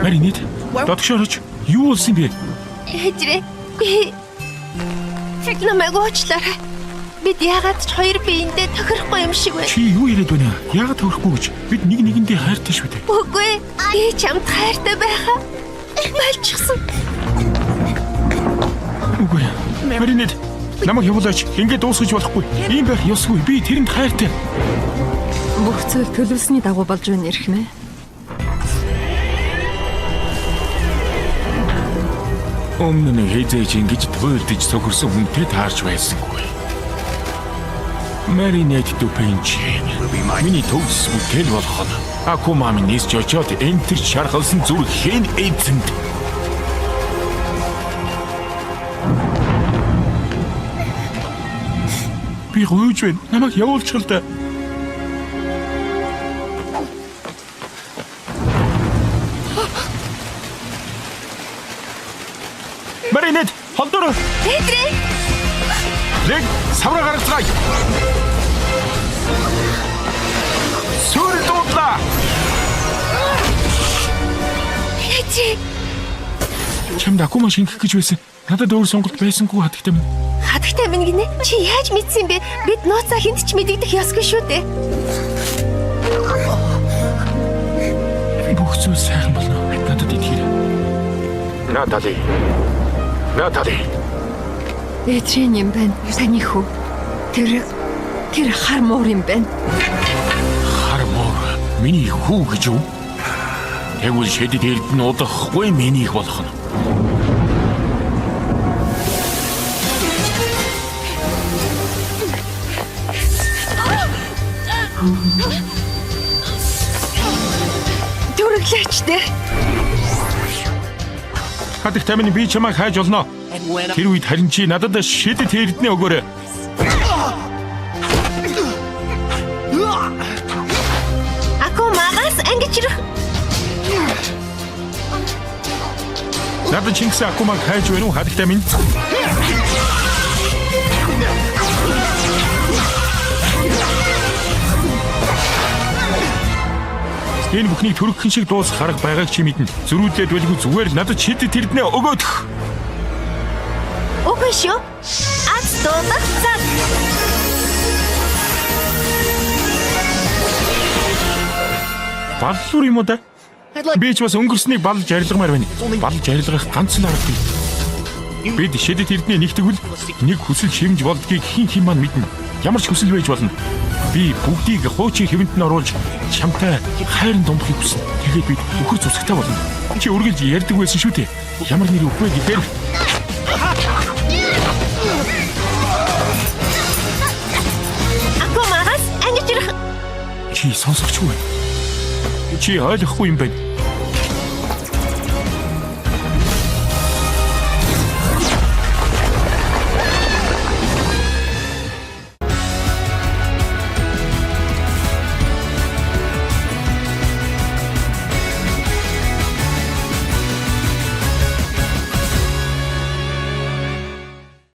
Маринет, дотгошоорч юу болсон бэ? Хэжрээ. Би намайг уучлаарай. Бид яагаад ч хоёр биендээ тохирохгүй юм шиг байна. Чи юу яриад байна? Яагаад тохирохгүй гэж? Бид нэг нэгэндээ хайртай шүү дээ. Үгүй. Би чамд хайртай байхаа. Болчихсон. Үгүй. Маринет, намайг явуулаач. Ингээд дуусгаж болохгүй. Ийм байх ёсгүй. Би тэрэнд хайртай. Бүх зүйл төлөвлөсний дагуу болж байна эрхмээ. Өмнө нь хязээж ингэж туйлдж цохирсон хүнтэй таарч байсангүй. Маринет Дупенчи. Миний төгс бүтээл болох нь Акумами нисч очоод энтер шархалсан зүрхийн эзэнд. Би гүйж байна. Намайг явуулчихал да. Маринет, холдор. Хэжрээ. Лэг савра гаргацгаая. Сүр дуудлаа. Хэжрээ. Чамд Акума шингэх гэж байсан. Надад өөр сонголт байсангүй хатагтай минь. Хатагтай минь гинэ. Чи яаж мэдсэн бэ? Бид нууцаа хинт ч мэдэгдэх ёсгүй шүү дээ. Бүх зүйл сайхан болно. Надад итгэр. Натали. Эдрийн юм байна. Таны хүү. Тэр хар муур юм байна. Хар муур. Миний хүү гэж юу? Тэгвэл шидэд эрд нь удахгүй минийх болох нь. Дүрглээч дээ. Хатагтай минь би чамайг хайж олно. Тэр үед харин чи надад шидэд эрдэнэ өгөөрэй. Акумагаас ангиж ирэх. Надад Чингис Акумаг хайж байна уу хатагтай минь? Энэ бүхнийг төрөгхөн шиг дуусах харах байгааг чи мэднэ. Зөрүүлээд байлгүй зүгээр л надад шидэд эрдэнэ өгөөх. Үгүй шүү. Аз дуудах цаг. Баллуур юм уу да? Би ч бас өнгөрснийг балж арилгамаар байна. Балж арилгах ганц л арга бий. Бид шидэд эрдэнэ нэгтгэвэл нэг хүсэл шимж болдгийг хин маань мэднэ. Ямар ч хүсэл байж болно. Би бүгдийг хуучин хэвэнд нь оруулж чамтай хайрын домбохыг хүснэ. Тэгээд бид өхөр зүсгтэй болно. Чи үргэлж ярьдаг байсан шүү дээ. Ямар нэр өгвэ гэдгээр. Акумагаас ангиж ирэх. Чи сонсогч үү? Чи ойлгохгүй юм байна.